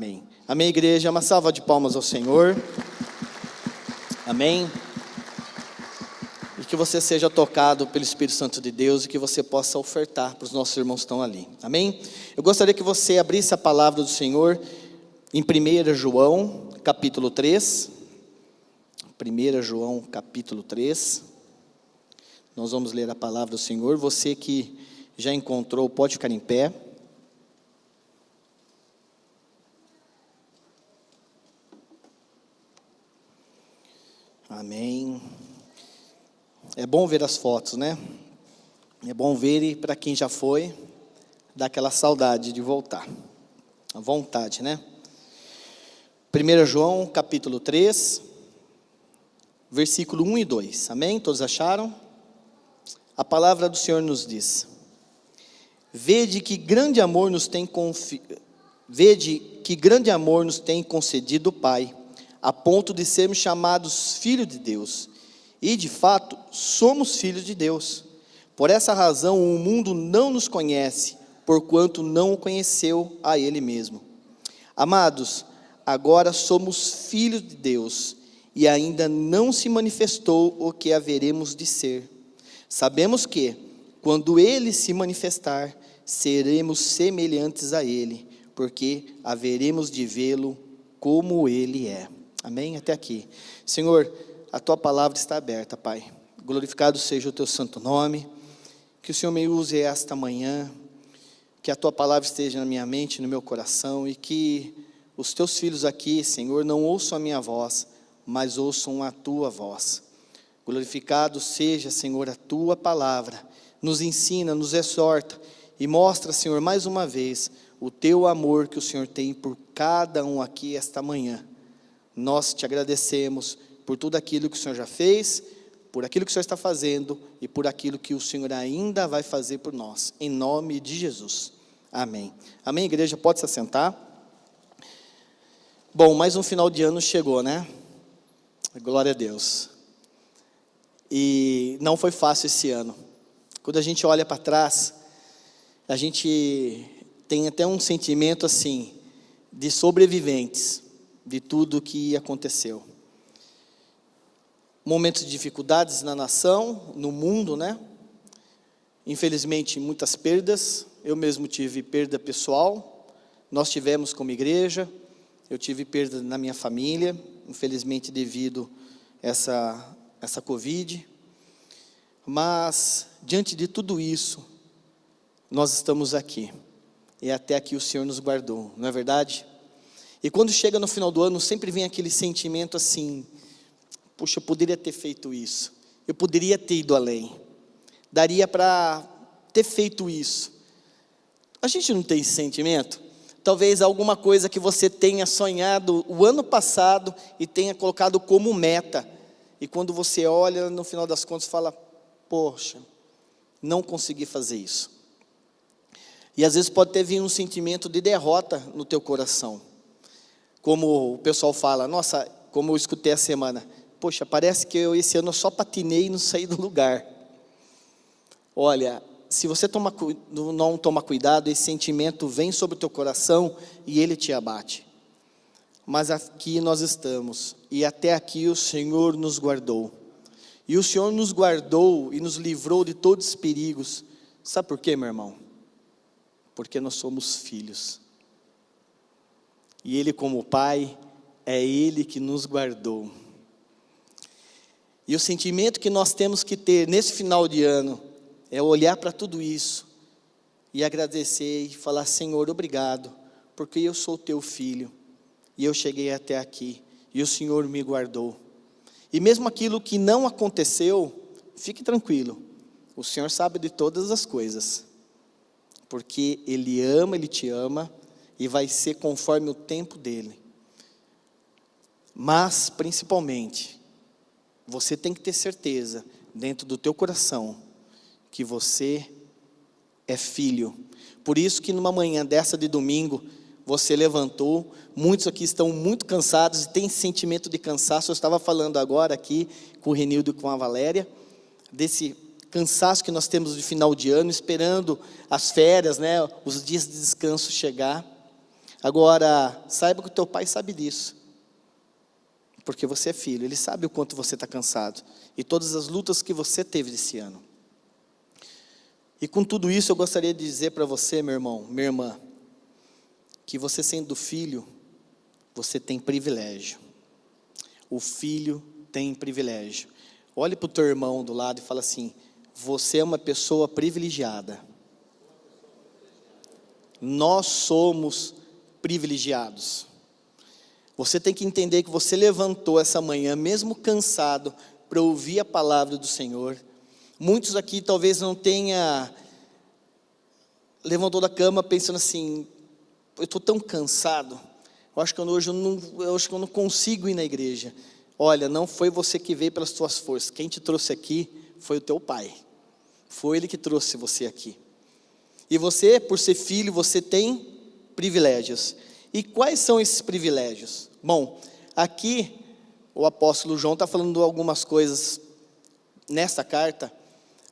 Amém. Amém, igreja. Uma salva de palmas ao Senhor. Amém. E que você seja tocado pelo Espírito Santo de Deus e que você possa ofertar para os nossos irmãos que estão ali. Amém. Eu gostaria que você abrisse a palavra do Senhor em 1 João, capítulo 3. 1 João, capítulo 3. Nós vamos ler a palavra do Senhor. Você que já encontrou, pode ficar em pé. Amém. É bom ver as fotos, né? É bom ver, e para quem já foi, dá aquela saudade de voltar. A vontade, né? 1 João, capítulo 3, versículo 1 e 2. Amém? Todos acharam? A palavra do Senhor nos diz: Vede que grande amor nos tem concedido o Pai, a ponto de sermos chamados filhos de Deus. E de fato, somos filhos de Deus. Por essa razão o mundo não nos conhece, porquanto não o conheceu a Ele mesmo. Amados, agora somos filhos de Deus, e ainda não se manifestou o que haveremos de ser. Sabemos que, quando Ele se manifestar, seremos semelhantes a Ele, porque haveremos de vê-lo como Ele é. Amém? Até aqui. Senhor, a Tua palavra está aberta, Pai. Glorificado seja o Teu santo nome. Que o Senhor me use esta manhã. Que a Tua palavra esteja na minha mente, no meu coração. E que os Teus filhos aqui, Senhor, não ouçam a minha voz, mas ouçam a Tua voz. Glorificado seja, Senhor, a Tua palavra. Nos ensina, nos exorta. E mostra, Senhor, mais uma vez, o Teu amor que o Senhor tem por cada um aqui esta manhã. Nós te agradecemos por tudo aquilo que o Senhor já fez, por aquilo que o Senhor está fazendo e por aquilo que o Senhor ainda vai fazer por nós, em nome de Jesus. Amém. Amém, igreja? Pode se assentar. Bom, mais um final de ano chegou, né? Glória a Deus. E não foi fácil esse ano. Quando a gente olha para trás, a gente tem até um sentimento assim, de sobreviventes de tudo que aconteceu. Momentos de dificuldades na nação, no mundo, né? Infelizmente, muitas perdas. Eu mesmo tive perda pessoal. Nós tivemos como igreja. Eu tive perda na minha família, infelizmente devido a essa Covid. Mas, diante de tudo isso, nós estamos aqui. E até aqui o Senhor nos guardou, não é verdade? E quando chega no final do ano, sempre vem aquele sentimento assim: puxa, eu poderia ter feito isso, eu poderia ter ido além, daria para ter feito isso. A gente não tem esse sentimento? Talvez alguma coisa que você tenha sonhado o ano passado e tenha colocado como meta, e quando você olha, no final das contas, fala: poxa, não consegui fazer isso. E às vezes pode ter vindo um sentimento de derrota no teu coração. Como o pessoal fala, nossa, como eu escutei a semana, poxa, parece que eu esse ano só patinei e não saí do lugar. Olha, se você não toma cuidado, esse sentimento vem sobre o teu coração e ele te abate. Mas aqui nós estamos, e até aqui o Senhor nos guardou. E o Senhor nos guardou e nos livrou de todos os perigos. Sabe por quê, meu irmão? Porque nós somos filhos. E Ele, como Pai, é Ele que nos guardou. E o sentimento que nós temos que ter nesse final de ano é olhar para tudo isso e agradecer e falar: Senhor, obrigado, porque eu sou teu filho e eu cheguei até aqui e o Senhor me guardou. E mesmo aquilo que não aconteceu, fique tranquilo, o Senhor sabe de todas as coisas, porque Ele ama, Ele te ama, e vai ser conforme o tempo dele. Mas, principalmente, você tem que ter certeza, dentro do teu coração, que você é filho. Por isso que numa manhã dessa de domingo, você levantou. Muitos aqui estão muito cansados e têm sentimento de cansaço. Eu estava falando agora aqui com o Renildo e com a Valéria, desse cansaço que nós temos de final de ano, esperando as férias, né, os dias de descanso chegar. Agora, saiba que o teu pai sabe disso, porque você é filho, ele sabe o quanto você está cansado, e todas as lutas que você teve esse ano. E com tudo isso eu gostaria de dizer para você, meu irmão, minha irmã, que você sendo filho, você tem privilégio. O filho tem privilégio. Olhe para o teu irmão do lado e fala assim: você é uma pessoa privilegiada. Nós somos privilegiados. Você tem que entender que você levantou essa manhã, mesmo cansado, para ouvir a palavra do Senhor. Muitos aqui talvez não tenha levantou da cama pensando assim: eu estou tão cansado, eu acho que hoje eu não consigo ir na igreja. Olha, não foi você que veio pelas tuas forças, quem te trouxe aqui foi o teu pai, foi ele que trouxe você aqui. E você, por ser filho, você tem privilégios. E quais são esses privilégios? Bom, aqui o apóstolo João está falando algumas coisas nessa carta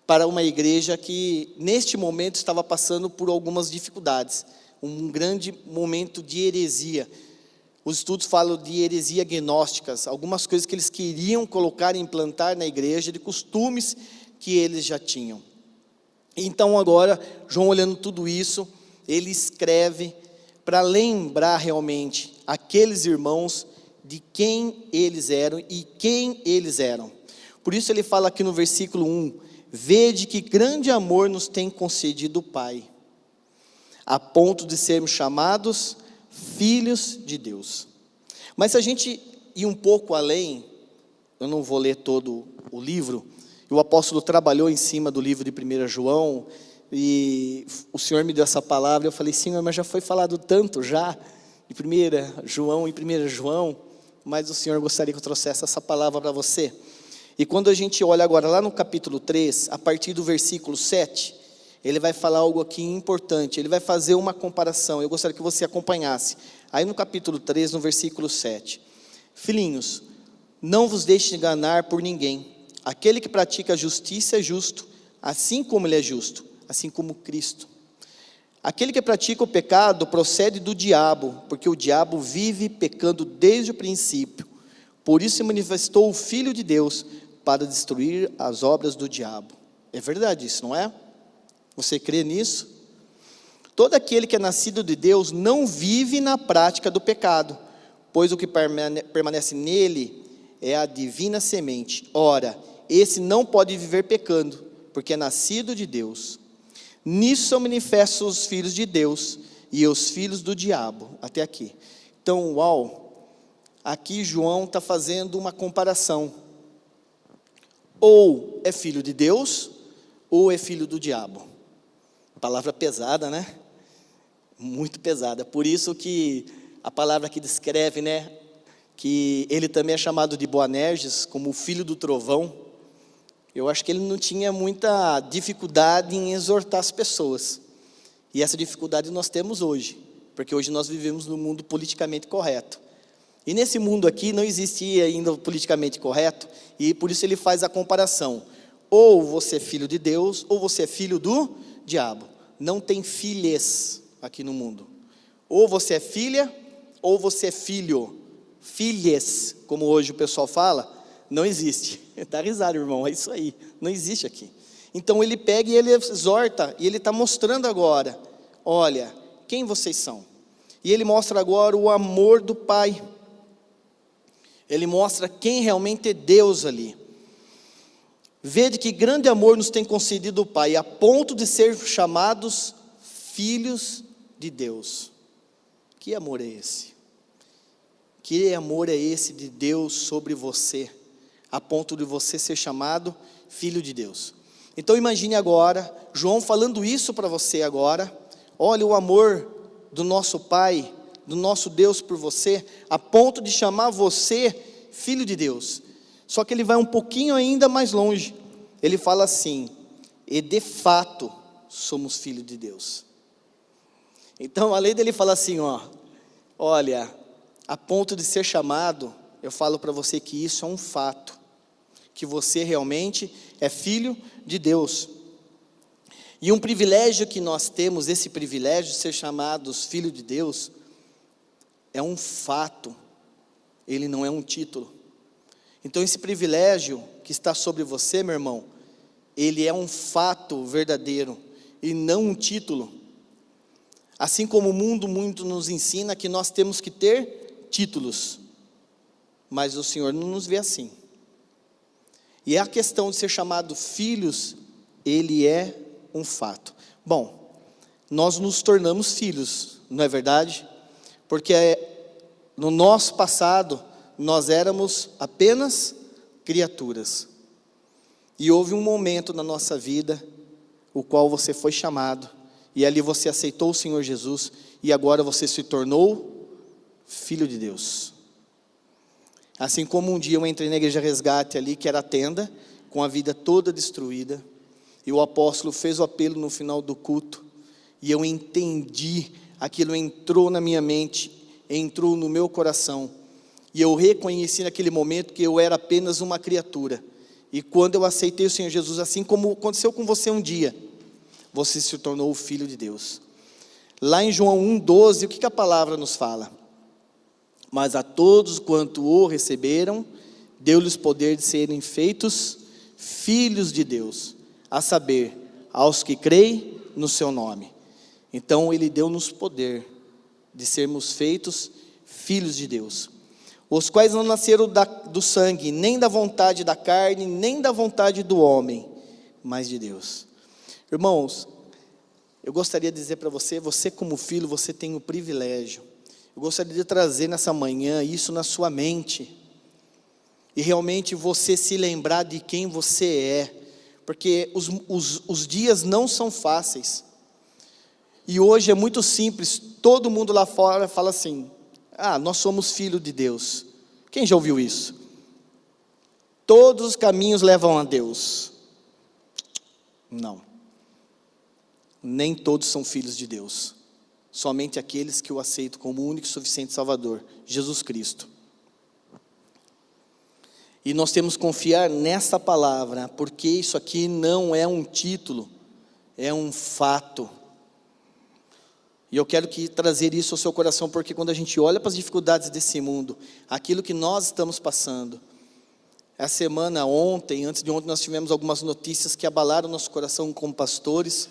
para uma igreja que neste momento estava passando por algumas dificuldades, um grande momento de heresia. Os estudos falam de heresia gnósticas, algumas coisas que eles queriam colocar e implantar na igreja, de costumes que eles já tinham. Então agora, João olhando tudo isso, ele escreve para lembrar realmente aqueles irmãos de quem eles eram e quem eles eram. Por isso ele fala aqui no versículo 1, vede que grande amor nos tem concedido o Pai, a ponto de sermos chamados filhos de Deus. Mas se a gente ir um pouco além, eu não vou ler todo o livro, o apóstolo trabalhou em cima do livro de 1 João, e o Senhor me deu essa palavra, eu falei: Senhor, mas já foi falado tanto já, de 1 João e 1 João, mas o Senhor gostaria que eu trouxesse essa palavra para você. E quando a gente olha agora lá no capítulo 3, a partir do versículo 7, ele vai falar algo aqui importante, ele vai fazer uma comparação, eu gostaria que você acompanhasse. Aí no capítulo 3, no versículo 7, filhinhos, não vos deixe enganar por ninguém, aquele que pratica a justiça é justo, assim como ele é justo, assim como Cristo. Aquele que pratica o pecado procede do diabo, porque o diabo vive pecando desde o princípio, por isso se manifestou o Filho de Deus, para destruir as obras do diabo. É verdade isso, não é? Você crê nisso? Todo aquele que é nascido de Deus não vive na prática do pecado, pois o que permanece nele é a divina semente. Ora, esse não pode viver pecando, porque é nascido de Deus. Nisso são manifestos os filhos de Deus e os filhos do diabo. Até aqui. Então, aqui João está fazendo uma comparação. Ou é filho de Deus, ou é filho do diabo. Palavra pesada, né? Muito pesada. Por isso que a palavra que descreve, né, que ele também é chamado de Boanerges, como o filho do trovão. Eu acho que ele não tinha muita dificuldade em exortar as pessoas. E essa dificuldade nós temos hoje, porque hoje nós vivemos num mundo politicamente correto. E nesse mundo aqui não existia ainda o politicamente correto, e por isso ele faz a comparação. Ou você é filho de Deus, ou você é filho do diabo. Não tem filhas aqui no mundo. Ou você é filha, ou você é filho. Filhas, como hoje o pessoal fala, não existe. Dá risada, irmão, é isso aí. Não existe aqui. Então ele pega e ele exorta, e ele está mostrando agora, olha, quem vocês são. E ele mostra agora o amor do Pai. Ele mostra quem realmente é Deus ali. Vede que grande amor nos tem concedido o Pai, a ponto de ser chamados filhos de Deus. Que amor é esse? Que amor é esse de Deus sobre você, a ponto de você ser chamado filho de Deus? Então imagine agora, João falando isso para você agora. Olha o amor do nosso Pai, do nosso Deus por você, a ponto de chamar você filho de Deus. Só que ele vai um pouquinho ainda mais longe. Ele fala assim: e de fato somos filhos de Deus. Então, além dele falar assim, olha, a ponto de ser chamado, eu falo para você que isso é um fato, que você realmente é filho de Deus. E um privilégio que nós temos, esse privilégio de ser chamados filho de Deus, é um fato, ele não é um título. Então esse privilégio que está sobre você, meu irmão, ele é um fato verdadeiro e não um título. Assim como o mundo muito nos ensina que nós temos que ter títulos, mas o Senhor não nos vê assim. E a questão de ser chamado filhos, ele é um fato. Bom, nós nos tornamos filhos, não é verdade? Porque no nosso passado, nós éramos apenas criaturas. E houve um momento na nossa vida, o qual você foi chamado, e ali você aceitou o Senhor Jesus, e agora você se tornou filho de Deus. Assim como um dia eu entrei na igreja Resgate ali, que era a tenda, com a vida toda destruída, e o apóstolo fez o apelo no final do culto, e eu entendi, aquilo entrou na minha mente, entrou no meu coração, e eu reconheci naquele momento que eu era apenas uma criatura, e quando eu aceitei o Senhor Jesus, assim como aconteceu com você um dia, você se tornou o filho de Deus. Lá em João 1,12, o que a palavra nos fala? Mas a todos quanto o receberam, deu-lhes poder de serem feitos filhos de Deus, a saber, aos que creem no seu nome. Então ele deu-nos poder de sermos feitos filhos de Deus, os quais não nasceram do sangue, nem da vontade da carne, nem da vontade do homem, mas de Deus. Irmãos, eu gostaria de dizer para você, você como filho, você tem o privilégio. Eu gostaria de trazer nessa manhã isso na sua mente, e realmente você se lembrar de quem você é, porque os dias não são fáceis, e hoje é muito simples, todo mundo lá fora fala assim, nós somos filhos de Deus. Quem já ouviu isso? Todos os caminhos levam a Deus. Não, nem todos são filhos de Deus, somente aqueles que o aceitam como único e suficiente Salvador, Jesus Cristo. E nós temos que confiar nessa palavra, porque isso aqui não é um título, é um fato. E eu quero trazer isso ao seu coração, porque quando a gente olha para as dificuldades desse mundo, aquilo que nós estamos passando, essa semana, antes de ontem, nós tivemos algumas notícias que abalaram nosso coração como pastores,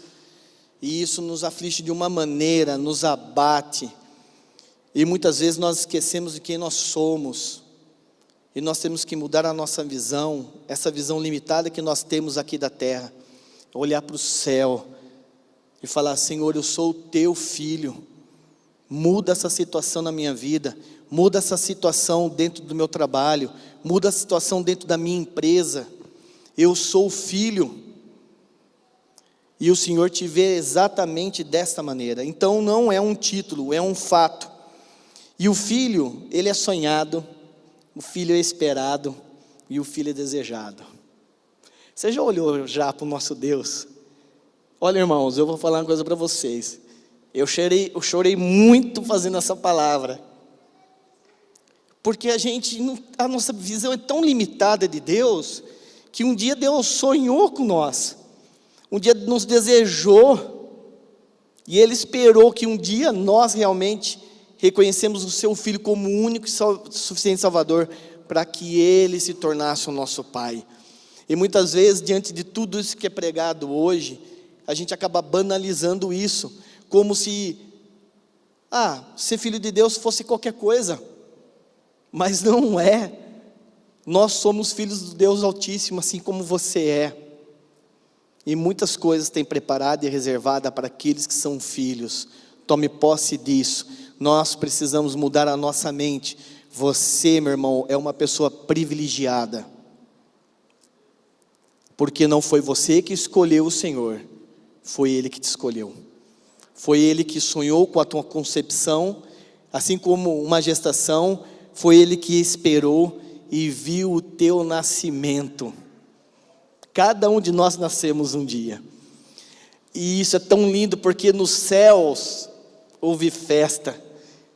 e isso nos aflige de uma maneira, nos abate, e muitas vezes nós esquecemos de quem nós somos, e nós temos que mudar a nossa visão, essa visão limitada que nós temos aqui da terra, olhar para o céu, e falar, Senhor, eu sou o teu filho, muda essa situação na minha vida, muda essa situação dentro do meu trabalho, muda a situação dentro da minha empresa, eu sou filho, e o Senhor te vê exatamente desta maneira. Então não é um título, é um fato, e o filho, ele é sonhado, o filho é esperado, e o filho é desejado. Você já olhou já para o nosso Deus? Olha, irmãos, eu vou falar uma coisa para vocês. Eu chorei muito fazendo essa palavra. Porque a nossa visão é tão limitada de Deus, que um dia Deus sonhou com nós. Um dia nos desejou. E Ele esperou que um dia nós realmente reconhecemos o Seu Filho como o único e suficiente Salvador, para que Ele se tornasse o nosso Pai. E muitas vezes, diante de tudo isso que é pregado hoje, a gente acaba banalizando isso, como se, ser filho de Deus fosse qualquer coisa, mas não é. Nós somos filhos do Deus Altíssimo, assim como você é, e muitas coisas tem preparada e reservada para aqueles que são filhos. Tome posse disso. Nós precisamos mudar a nossa mente. Você, meu irmão, é uma pessoa privilegiada, porque não foi você que escolheu o Senhor, foi Ele que te escolheu. Foi Ele que sonhou com a tua concepção, assim como uma gestação, foi Ele que esperou e viu o teu nascimento. Cada um de nós nascemos um dia. E isso é tão lindo, porque nos céus houve festa.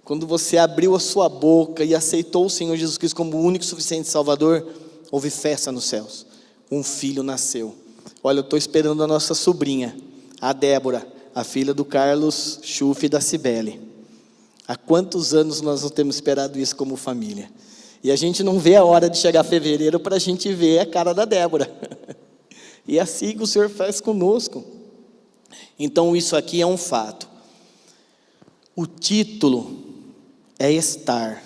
Quando você abriu a sua boca e aceitou o Senhor Jesus Cristo como o único e suficiente Salvador, houve festa nos céus. Um filho nasceu. Olha, eu estou esperando a nossa sobrinha, a Débora, a filha do Carlos Schuff e da Cibele. Há quantos anos nós não temos esperado isso como família? E a gente não vê a hora de chegar fevereiro para a gente ver a cara da Débora. E é assim que o Senhor faz conosco. Então isso aqui é um fato. O título é estar.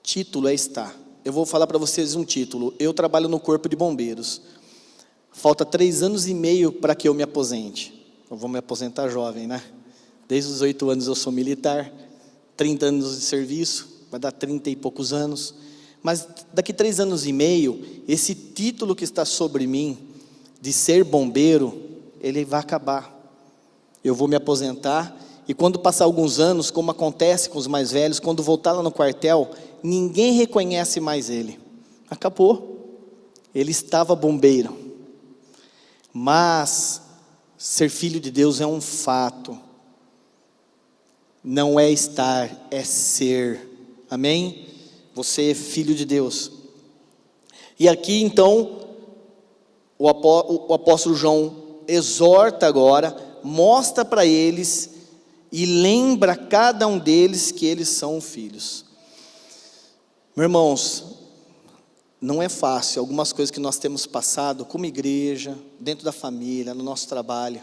Título é estar. Eu vou falar para vocês um título. Eu trabalho no Corpo de Bombeiros. Falta 3 anos e meio para que eu me aposente. Eu vou me aposentar jovem, né? Desde os 8 anos eu sou militar. 30 anos de serviço. Vai dar 30 e poucos anos. Mas daqui 3 anos e meio, esse título que está sobre mim, de ser bombeiro, ele vai acabar. Eu vou me aposentar, e quando passar alguns anos, como acontece com os mais velhos, quando voltar lá no quartel, ninguém reconhece mais ele. Acabou. Ele estava bombeiro. Mas, ser filho de Deus é um fato. Não é estar, é ser. Amém? Você é filho de Deus. E aqui então, o apóstolo João exorta agora, mostra para eles e lembra cada um deles que eles são filhos. Meus irmãos, não é fácil algumas coisas que nós temos passado como igreja, dentro da família, no nosso trabalho.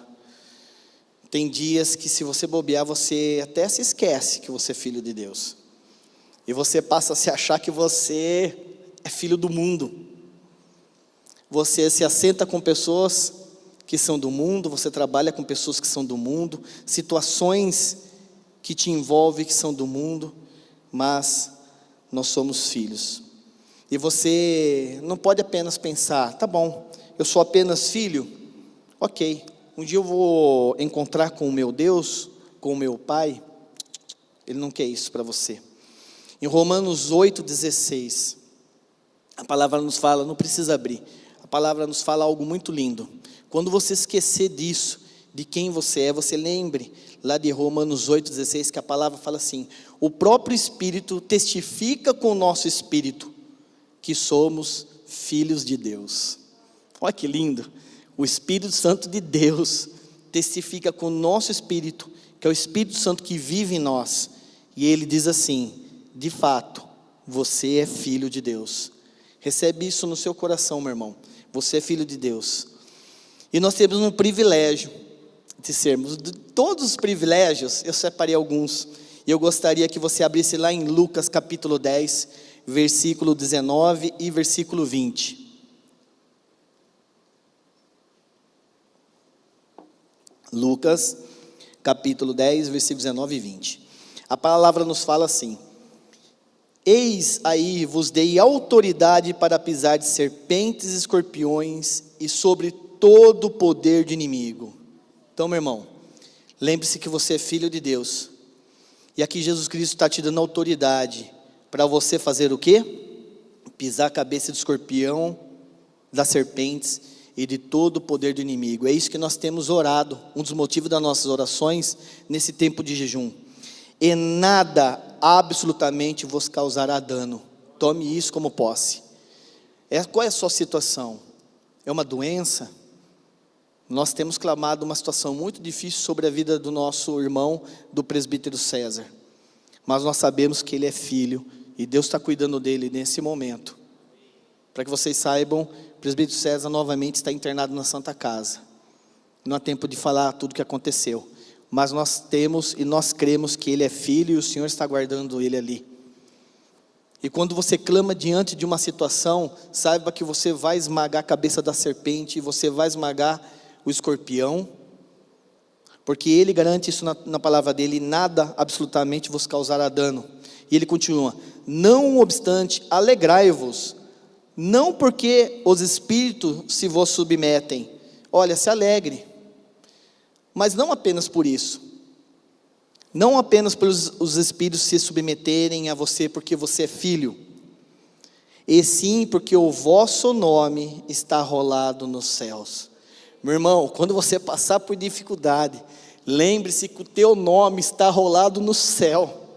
Tem dias que, se você bobear, você até se esquece que você é filho de Deus. E você passa a se achar que você é filho do mundo. Você se assenta com pessoas que são do mundo, você trabalha com pessoas que são do mundo, situações que te envolvem que são do mundo, mas nós somos filhos. E você não pode apenas pensar, tá bom, eu sou apenas filho, ok, um dia eu vou encontrar com o meu Deus, com o meu Pai. Ele não quer isso para você. Em Romanos 8,16, a palavra nos fala, não precisa abrir, a palavra nos fala algo muito lindo. Quando você esquecer disso, de quem você é, você lembre lá de Romanos 8,16, que a palavra fala assim: o próprio Espírito testifica com o nosso Espírito que somos filhos de Deus. Olha que lindo, o Espírito Santo de Deus testifica com o nosso Espírito, que é o Espírito Santo que vive em nós, e ele diz assim: de fato, você é filho de Deus. Recebe isso no seu coração, meu irmão. Você é filho de Deus. E nós temos um privilégio de sermos. De todos os privilégios, eu separei alguns. E eu gostaria que você abrisse lá em Lucas capítulo 10, versículo 19 e versículo 20. Lucas capítulo 10, versículos 19 e 20. A palavra nos fala assim: eis aí vos dei autoridade para pisar de serpentes e escorpiões e sobre todo o poder de inimigo. Então, meu irmão, lembre-se que você é filho de Deus. E aqui Jesus Cristo está te dando autoridade para você fazer o quê? Pisar a cabeça do escorpião, das serpentes e de todo o poder do inimigo. É isso que nós temos orado, um dos motivos das nossas orações nesse tempo de jejum. E nada absolutamente vos causará dano. Tome isso como posse. Qual é a sua situação? É uma doença? Nós temos clamado uma situação muito difícil sobre a vida do nosso irmão, do presbítero César. Mas nós sabemos que ele é filho e Deus está cuidando dele nesse momento. Para que vocês saibam, o presbítero César novamente está internado na Santa Casa. Não há tempo de falar tudo o que aconteceu. Mas nós temos e nós cremos que ele é filho e o Senhor está guardando ele ali. E quando você clama diante de uma situação, saiba que você vai esmagar a cabeça da serpente, você vai esmagar o escorpião, porque ele garante isso na palavra dele: nada absolutamente vos causará dano. E ele continua: não obstante, alegrai-vos, não porque os espíritos se vos submetem. Olha, se alegre, mas não apenas por isso, não apenas pelos os espíritos se submeterem a você porque você é filho, e sim porque o vosso nome está rolado nos céus. Meu irmão, quando você passar por dificuldade, lembre-se que o teu nome está rolado no céu.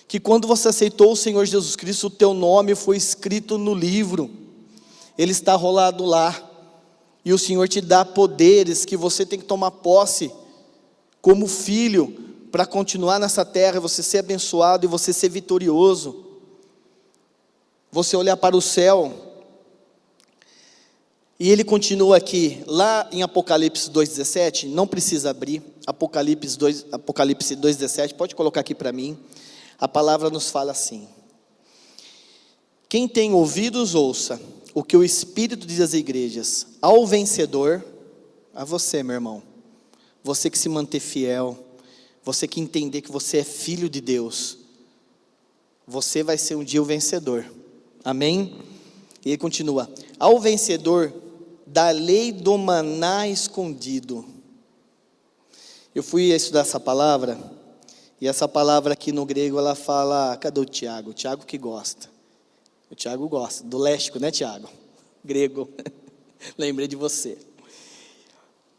Que quando você aceitou o Senhor Jesus Cristo, o teu nome foi escrito no livro. Ele está rolado lá. E o Senhor te dá poderes que você tem que tomar posse como filho, para continuar nessa terra, você ser abençoado e você ser vitorioso, você olhar para o céu. E ele continua aqui, lá em Apocalipse 2,17, não precisa abrir, Apocalipse 2,17, pode colocar aqui para mim. A palavra nos fala assim: quem tem ouvidos, ouça o que o Espírito diz às igrejas. Ao vencedor, a você, meu irmão, você que se manter fiel, você que entender que você é filho de Deus, você vai ser um dia o vencedor, amém? E ele continua: ao vencedor da lei do maná escondido. Eu fui estudar essa palavra, e essa palavra aqui no grego, ela fala, cadê o Tiago? O Tiago que gosta. O Tiago gosta, do léxico, né, Tiago? Grego. Lembrei de você.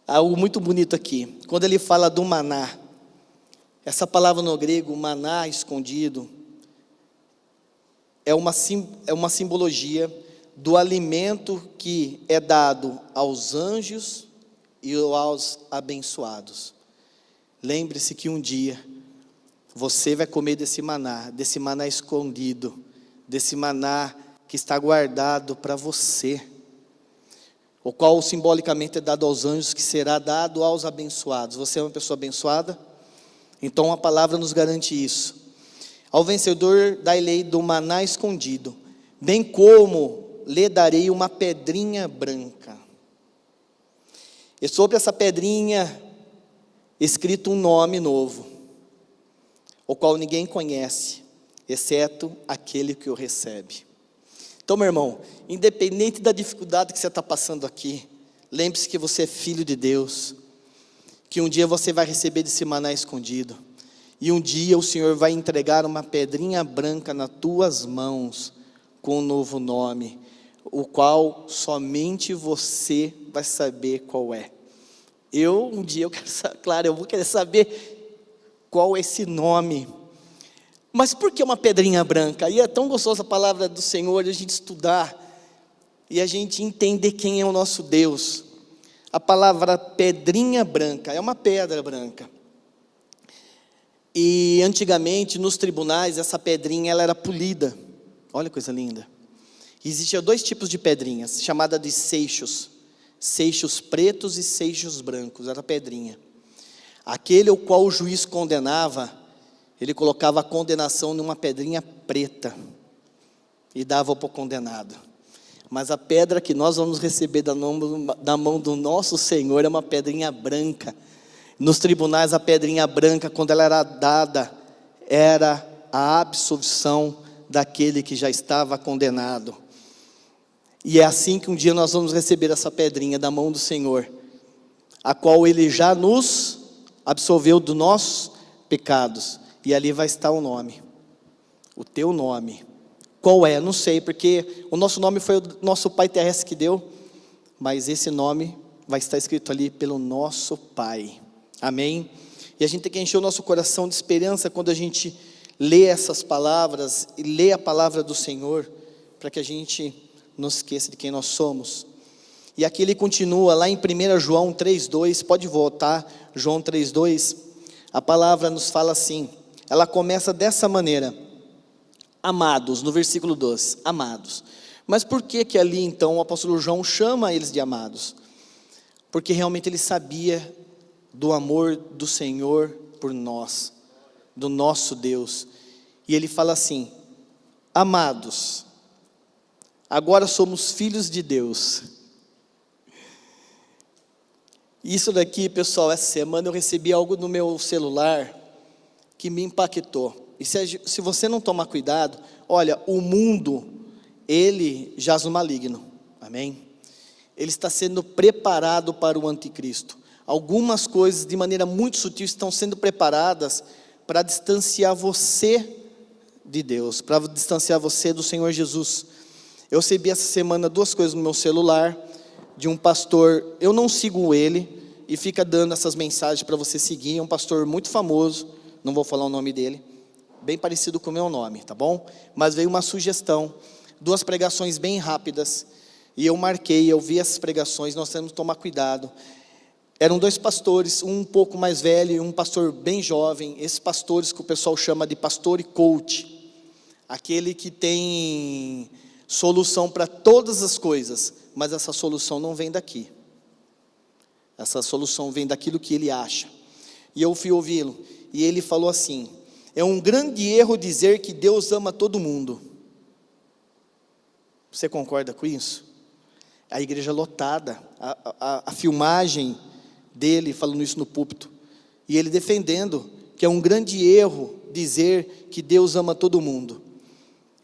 Algo muito bonito aqui. Quando ele fala do maná, essa palavra no grego, maná escondido, é uma simbologia do alimento que é dado aos anjos e aos abençoados. Lembre-se que um dia você vai comer desse maná escondido, desse maná que está guardado para você, o qual simbolicamente é dado aos anjos, que será dado aos abençoados. Você é uma pessoa abençoada? Então a palavra nos garante isso. Ao vencedor da lei do maná escondido, bem como lhe darei uma pedrinha branca. E sobre essa pedrinha, escrito um nome novo, o qual ninguém conhece, exceto aquele que o recebe. Então, meu irmão, independente da dificuldade que você está passando aqui, lembre-se que você é filho de Deus, que um dia você vai receber desse maná escondido, e um dia o Senhor vai entregar uma pedrinha branca nas tuas mãos, com um novo nome, o qual somente você vai saber qual é. Um dia eu quero saber, claro, eu vou querer saber qual é esse nome. Mas por que uma pedrinha branca? E é tão gostosa a palavra do Senhor, a gente estudar, e a gente entender quem é o nosso Deus. A palavra pedrinha branca, é uma pedra branca. E antigamente, nos tribunais, essa pedrinha ela era polida. Olha que coisa linda. Existiam dois tipos de pedrinhas, chamada de seixos. Seixos pretos e seixos brancos, era pedrinha. Aquele o qual o juiz condenava, ele colocava a condenação numa pedrinha preta e dava para o condenado. Mas a pedra que nós vamos receber da mão do nosso Senhor é uma pedrinha branca. Nos tribunais, a pedrinha branca, quando ela era dada, era a absolvição daquele que já estava condenado. E é assim que um dia nós vamos receber essa pedrinha da mão do Senhor, a qual Ele já nos absolveu dos nossos pecados. E ali vai estar o nome, o teu nome. Qual é? Não sei, porque o nosso nome foi o nosso Pai terrestre que deu, mas esse nome vai estar escrito ali pelo nosso Pai. Amém? E a gente tem que encher o nosso coração de esperança quando a gente lê essas palavras e lê a palavra do Senhor, para que a gente não esqueça de quem nós somos. E aqui ele continua lá em 1 João 3,2, pode voltar, João 3,2, a palavra nos fala assim, ela começa dessa maneira: amados, no versículo 12, amados. Mas por que ali então o apóstolo João chama eles de amados? Porque realmente ele sabia do amor do Senhor por nós, do nosso Deus. E ele fala assim: amados, agora somos filhos de Deus. Isso daqui, pessoal, essa semana eu recebi algo no meu celular que me impactou. E se você não tomar cuidado, olha, o mundo, ele jaz no maligno, amém? Ele está sendo preparado para o anticristo. Algumas coisas, de maneira muito sutil, estão sendo preparadas para distanciar você de Deus, para distanciar você do Senhor Jesus. Eu recebi essa semana 2 coisas no meu celular, de um pastor, eu não sigo ele, e fica dando essas mensagens para você seguir, é um pastor muito famoso, não vou falar o nome dele, bem parecido com o meu nome, tá bom? Mas veio uma sugestão, 2 pregações bem rápidas, e eu marquei, eu vi essas pregações, nós temos que tomar cuidado. Eram dois pastores, um pouco mais velho e um pastor bem jovem. Esses pastores que o pessoal chama de pastor e coach, aquele que tem solução para todas as coisas, mas essa solução não vem daqui. Essa solução vem daquilo que ele acha. E eu fui ouvi-lo, e ele falou assim: é um grande erro dizer que Deus ama todo mundo. Você concorda com isso? A igreja lotada, a filmagem dele falando isso no púlpito, e ele defendendo que é um grande erro dizer que Deus ama todo mundo.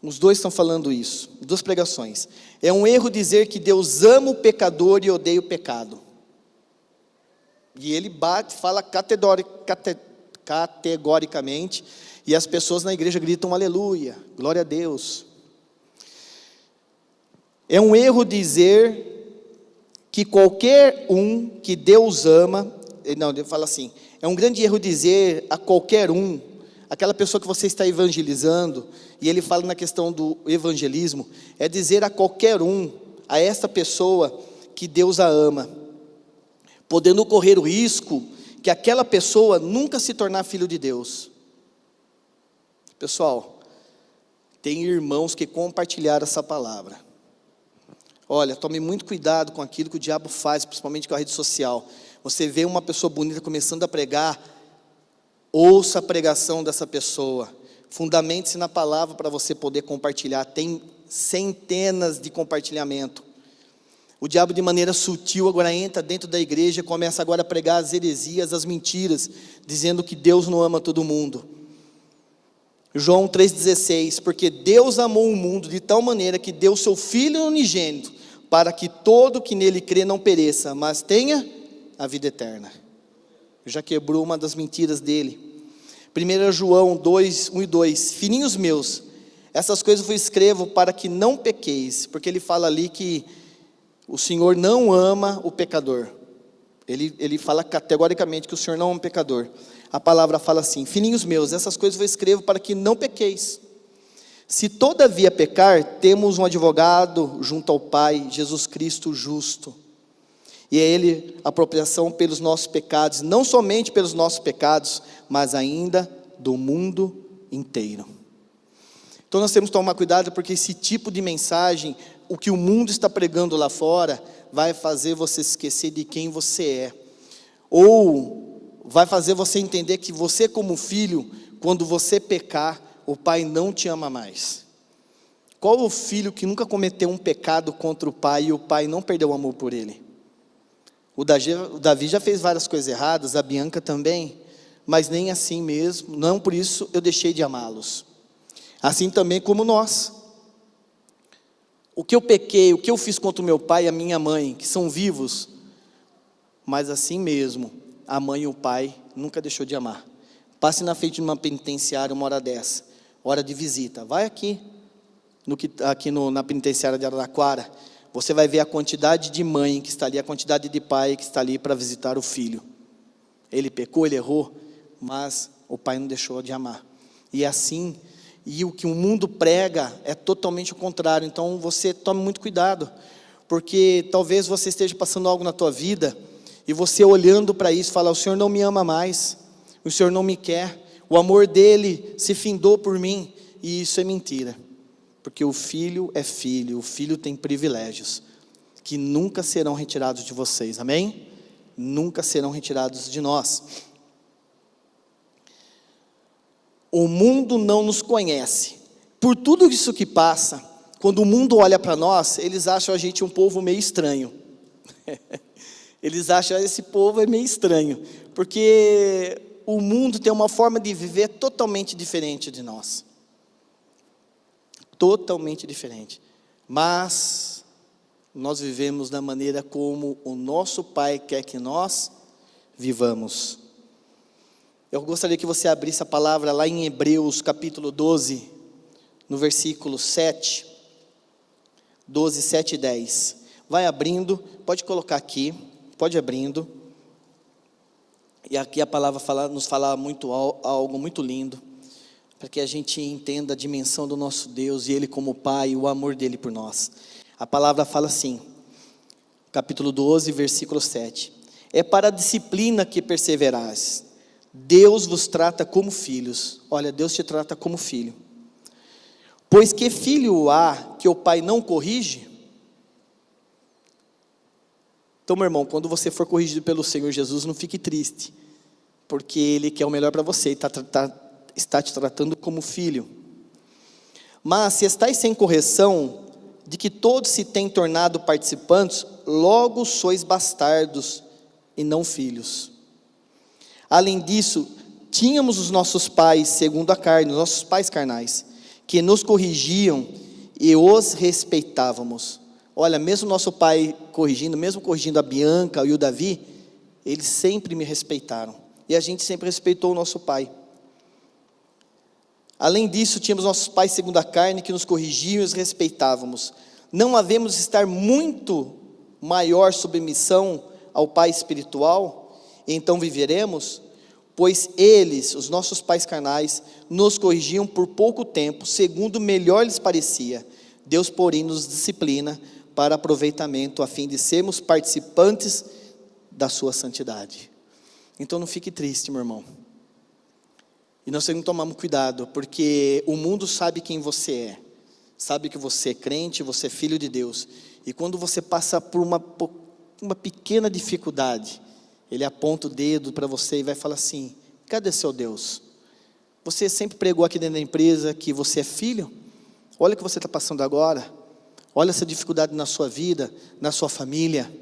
Os dois estão falando isso, duas pregações. É um erro dizer que Deus ama o pecador e odeia o pecado. E ele fala categoricamente, e as pessoas na igreja gritam aleluia, glória a Deus. É um erro dizer que qualquer um que Deus ama, não, ele fala assim, é um grande erro dizer a qualquer um, aquela pessoa que você está evangelizando, e ele fala na questão do evangelismo, é dizer a qualquer um, a esta pessoa que Deus a ama, podendo correr o risco que aquela pessoa nunca se tornar filho de Deus. Pessoal, tem irmãos que compartilharam essa palavra. Olha, tome muito cuidado com aquilo que o diabo faz, principalmente com a rede social. Você vê uma pessoa bonita começando a pregar, ouça a pregação dessa pessoa, fundamente-se na palavra para você poder compartilhar. Tem centenas de compartilhamento. O diabo, de maneira sutil, agora entra dentro da igreja, começa agora a pregar as heresias, as mentiras, dizendo que Deus não ama todo mundo. João 3,16, porque Deus amou o mundo de tal maneira que deu seu Filho unigênito, para que todo que nele crê não pereça, mas tenha a vida eterna. Já quebrou uma das mentiras dele. 1 João 2, 1 e 2, filhinhos meus, essas coisas eu escrevo para que não pequeis, porque ele fala ali que o Senhor não ama o pecador. Ele fala categoricamente que o Senhor não ama o pecador. A palavra fala assim: filhinhos meus, essas coisas eu escrevo para que não pequeis. Se todavia pecar, temos um advogado junto ao Pai, Jesus Cristo justo. E é Ele a apropriação pelos nossos pecados, não somente pelos nossos pecados, mas ainda do mundo inteiro. Então nós temos que tomar cuidado, porque esse tipo de mensagem, o que o mundo está pregando lá fora, vai fazer você esquecer de quem você é. Ou vai fazer você entender que você, como filho, quando você pecar, o pai não te ama mais. Qual o filho que nunca cometeu um pecado contra o pai e o pai não perdeu o amor por ele? O Davi já fez várias coisas erradas, a Bianca também, mas nem assim mesmo, não por isso eu deixei de amá-los. Assim também como nós. O que eu pequei, o que eu fiz contra o meu pai e a minha mãe, que são vivos, mas assim mesmo, a mãe e o pai nunca deixou de amar. Passe na frente de uma penitenciária uma hora dessa, hora de visita, vai aqui na penitenciária de Araraquara, você vai ver a quantidade de mãe que está ali, a quantidade de pai que está ali para visitar o filho. Ele pecou, ele errou, mas o pai não deixou de amar. E é assim, e o que o mundo prega é totalmente o contrário. Então você tome muito cuidado, porque talvez você esteja passando algo na tua vida, e você olhando para isso, fala: o Senhor não me ama mais, o Senhor não me quer, o amor dele se findou por mim. E isso é mentira, porque o filho é filho, o filho tem privilégios, que nunca serão retirados de vocês, amém? Nunca serão retirados de nós. O mundo não nos conhece, por tudo isso que passa, quando o mundo olha para nós, eles acham a gente um povo meio estranho. Eles acham que esse povo é meio estranho, porque o mundo tem uma forma de viver totalmente diferente de nós. Totalmente diferente. Mas nós vivemos da maneira como o nosso Pai quer que nós vivamos. Eu gostaria que você abrisse a palavra lá em Hebreus capítulo 12, no versículo 7. 12, 7 e 10. Vai abrindo, pode colocar aqui, pode abrindo. E aqui a palavra nos fala algo muito lindo, para que a gente entenda a dimensão do nosso Deus, e Ele como Pai, o amor dEle por nós. A palavra fala assim, capítulo 12, versículo 7. É para a disciplina que perseverais. Deus vos trata como filhos. Olha, Deus te trata como filho. Pois que filho há que o pai não corrige? Então, meu irmão, quando você for corrigido pelo Senhor Jesus, não fique triste, porque Ele quer o melhor para você, e está te tratando como filho. Mas se estáis sem correção, de que todos se têm tornado participantes, logo sois bastardos e não filhos. Além disso, tínhamos os nossos pais segundo a carne, os nossos pais carnais, que nos corrigiam e os respeitávamos. Olha, mesmo nosso pai corrigindo, mesmo corrigindo a Bianca e o Davi, eles sempre me respeitaram, e a gente sempre respeitou o nosso pai. Além disso, tínhamos nossos pais segundo a carne, que nos corrigiam e os respeitávamos. Não havemos de estar muito maior submissão ao pai espiritual, e então viveremos? Pois eles, os nossos pais carnais, nos corrigiam por pouco tempo, segundo melhor lhes parecia. Deus, porém, nos disciplina para aproveitamento, a fim de sermos participantes da sua santidade. Então não fique triste, meu irmão. E nós temos que tomar cuidado, porque o mundo sabe quem você é. Sabe que você é crente, você é filho de Deus. E quando você passa por uma pequena dificuldade, ele aponta o dedo para você e vai falar assim: cadê seu Deus? Você sempre pregou aqui dentro da empresa que você é filho? Olha o que você está passando agora. Olha essa dificuldade na sua vida, na sua família.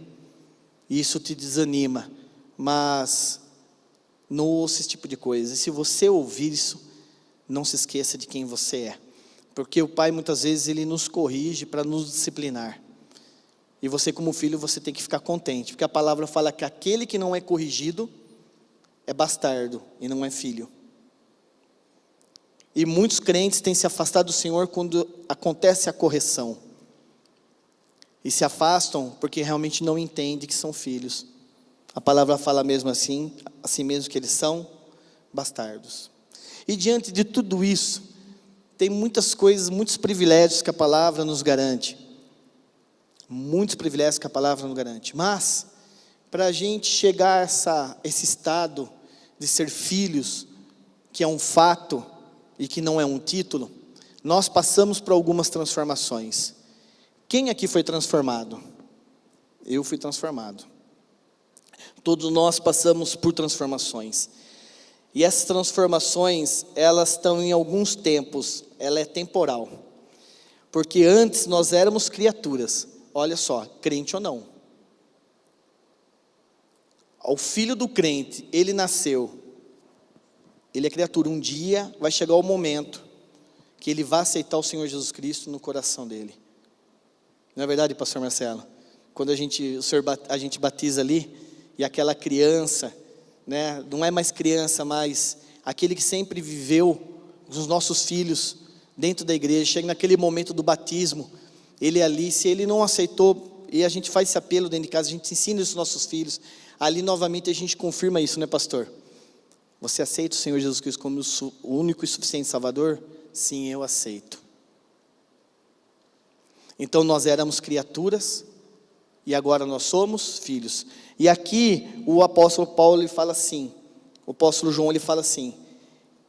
E isso te desanima. Mas não ouça esse tipo de coisa. E se você ouvir isso, não se esqueça de quem você é. Porque o Pai muitas vezes ele nos corrige para nos disciplinar. E você como filho, você tem que ficar contente. Porque a palavra fala que aquele que não é corrigido é bastardo e não é filho. E muitos crentes têm se afastado do Senhor quando acontece a correção. E se afastam porque realmente não entendem que são filhos. A palavra fala mesmo assim mesmo que eles são bastardos. E diante de tudo isso, tem muitas coisas, muitos privilégios que a palavra nos garante. Muitos privilégios que a palavra nos garante. Mas, para a gente chegar a esse estado de ser filhos, que é um fato e que não é um título, nós passamos por algumas transformações. Quem aqui foi transformado? Eu fui transformado. Todos nós passamos por transformações. E essas transformações, elas estão em alguns tempos, ela é temporal. Porque antes nós éramos criaturas. Olha só, crente ou não. O filho do crente, ele nasceu. Ele é criatura. Um dia vai chegar o momento que ele vai aceitar o Senhor Jesus Cristo no coração dele. Não é verdade, pastor Marcelo? Quando a gente batiza ali, e aquela criança, né, não é mais criança, mas aquele que sempre viveu, os nossos filhos, dentro da igreja, chega naquele momento do batismo, ele ali, se ele não aceitou, e a gente faz esse apelo dentro de casa, a gente ensina isso aos nossos filhos, ali novamente a gente confirma isso, né, pastor? Você aceita o Senhor Jesus Cristo como o único e suficiente Salvador? Sim, eu aceito. Então nós éramos criaturas, e agora nós somos filhos. E aqui o apóstolo Paulo ele fala assim, o apóstolo João ele fala assim: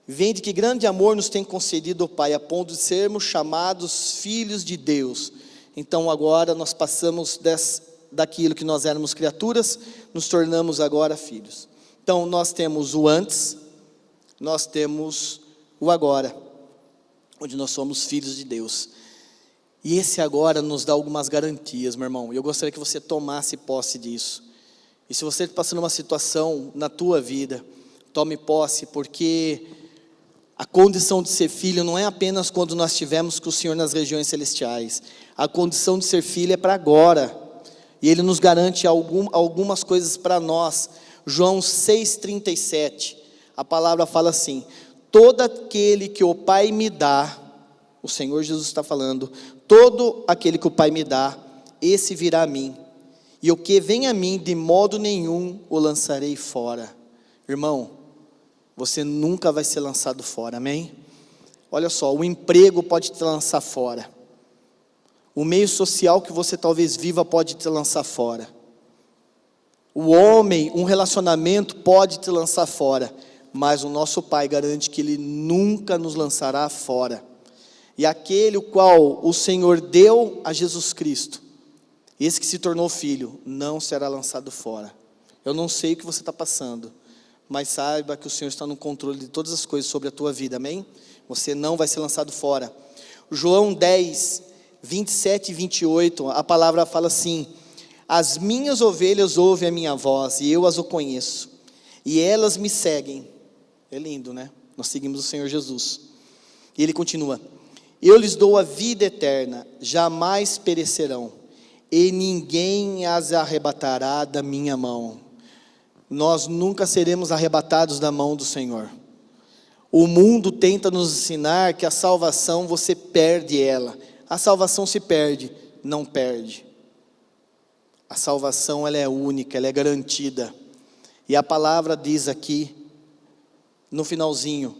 vende que grande amor nos tem concedido o Pai, a ponto de sermos chamados filhos de Deus. Então agora nós passamos daquilo que nós éramos criaturas, nos tornamos agora filhos. Então nós temos o antes, nós temos o agora, onde nós somos filhos de Deus. E esse agora nos dá algumas garantias, meu irmão. E eu gostaria que você tomasse posse disso. E se você está passando uma situação na tua vida, tome posse, porque a condição de ser filho não é apenas quando nós estivermos com o Senhor nas regiões celestiais. A condição de ser filho é para agora. E Ele nos garante algumas coisas para nós. João 6,37, a palavra fala assim: todo aquele que o Pai me dá, o Senhor Jesus está falando, todo aquele que o Pai me dá, esse virá a mim, e o que vem a mim, de modo nenhum o lançarei fora. Irmão, você nunca vai ser lançado fora, amém? Olha só, o emprego pode te lançar fora, o meio social que você talvez viva pode te lançar fora, O homem, um relacionamento pode te lançar fora, mas o nosso Pai garante que Ele nunca nos lançará fora. E aquele o qual o Senhor deu a Jesus Cristo, esse que se tornou filho, não será lançado fora. Eu não sei o que você está passando, mas saiba que o Senhor está no controle de todas as coisas sobre a tua vida, amém? Você não vai ser lançado fora. João 10, 27 e 28, a palavra fala assim: as minhas ovelhas ouvem a minha voz, e eu as conheço, e elas me seguem. É lindo, né? Nós seguimos o Senhor Jesus. E ele continua: eu lhes dou a vida eterna, jamais perecerão, e ninguém as arrebatará da minha mão. Nós nunca seremos arrebatados da mão do Senhor. O mundo tenta nos ensinar que a salvação você perde ela. A salvação se perde, não perde. A salvação ela é única, ela é garantida. E a palavra diz aqui, no finalzinho: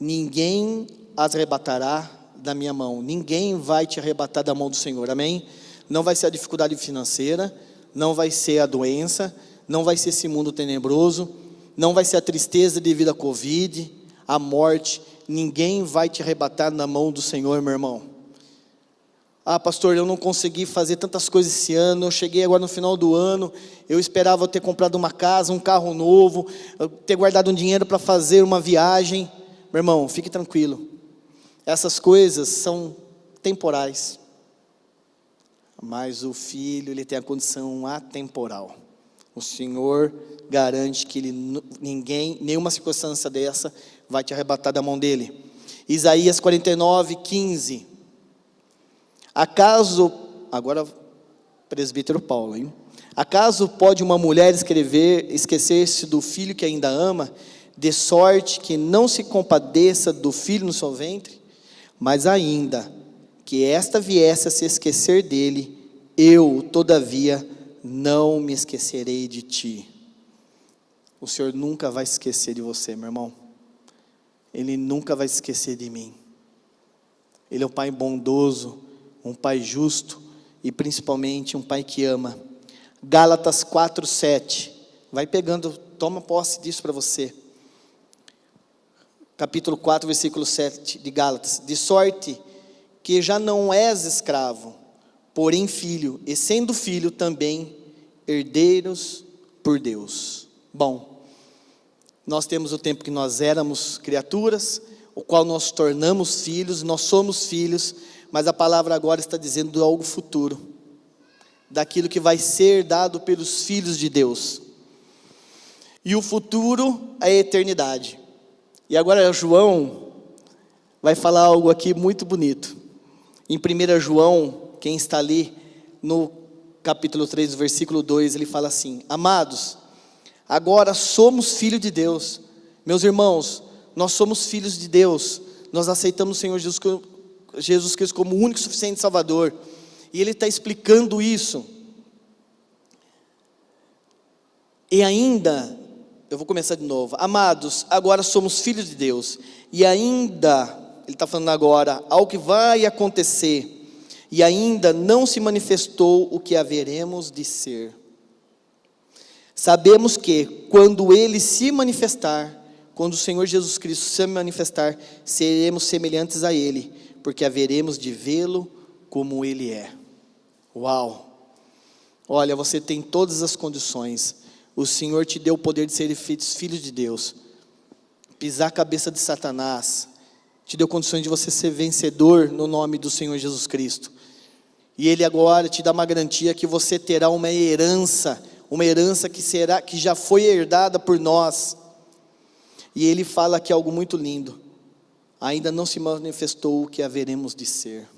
ninguém as arrebatará da minha mão. Ninguém vai te arrebatar da mão do Senhor, amém? Não vai ser a dificuldade financeira, não vai ser a doença, não vai ser esse mundo tenebroso, não vai ser a tristeza devido à Covid, a morte. Ninguém vai te arrebatar na mão do Senhor, meu irmão. Ah, pastor, eu não consegui fazer tantas coisas esse ano, eu cheguei agora no final do ano, eu esperava ter comprado uma casa, um carro novo, ter guardado um dinheiro para fazer uma viagem. Meu irmão, fique tranquilo, essas coisas são temporais, mas o filho, ele tem a condição atemporal. O Senhor garante que nenhuma circunstância dessa vai te arrebatar da mão dele. Isaías 49, 15. Acaso, agora presbítero Paulo, hein? Acaso pode uma mulher esquecer-se do filho que ainda ama, de sorte que não se compadeça do filho no seu ventre? Mas ainda que esta viesse a se esquecer dele, eu, todavia, não me esquecerei de ti. O Senhor nunca vai se esquecer de você, meu irmão. Ele nunca vai se esquecer de mim. Ele é um Pai bondoso, um Pai justo e principalmente um Pai que ama. Gálatas 4, 7. Vai pegando, toma posse disso para você. Capítulo 4, versículo 7 de Gálatas. De sorte que já não és escravo, porém filho, e sendo filho também herdeiros por Deus. Bom, nós temos o tempo que nós éramos criaturas, o qual nós tornamos filhos, nós somos filhos, mas a palavra agora está dizendo algo futuro, daquilo que vai ser dado pelos filhos de Deus. E o futuro é a eternidade. E agora João vai falar algo aqui muito bonito. Em 1 João, quem está ali no capítulo 3, versículo 2, ele fala assim: amados, agora somos filhos de Deus. Meus irmãos, nós somos filhos de Deus. Nós aceitamos o Senhor Jesus Cristo como o único e suficiente Salvador. E ele está explicando isso. E ainda, eu vou começar de novo. Amados, agora somos filhos de Deus. E ainda, ele está falando agora, ao que vai acontecer. E ainda não se manifestou o que haveremos de ser. Sabemos que quando Ele se manifestar, quando o Senhor Jesus Cristo se manifestar, seremos semelhantes a Ele, porque haveremos de vê-lo como Ele é. Uau! Olha, você tem todas as condições. O Senhor te deu o poder de ser filho de Deus, pisar a cabeça de Satanás, te deu condições de você ser vencedor no nome do Senhor Jesus Cristo. E Ele agora te dá uma garantia que você terá uma herança que já foi herdada por nós. E Ele fala aqui algo muito lindo: ainda não se manifestou o que haveremos de ser.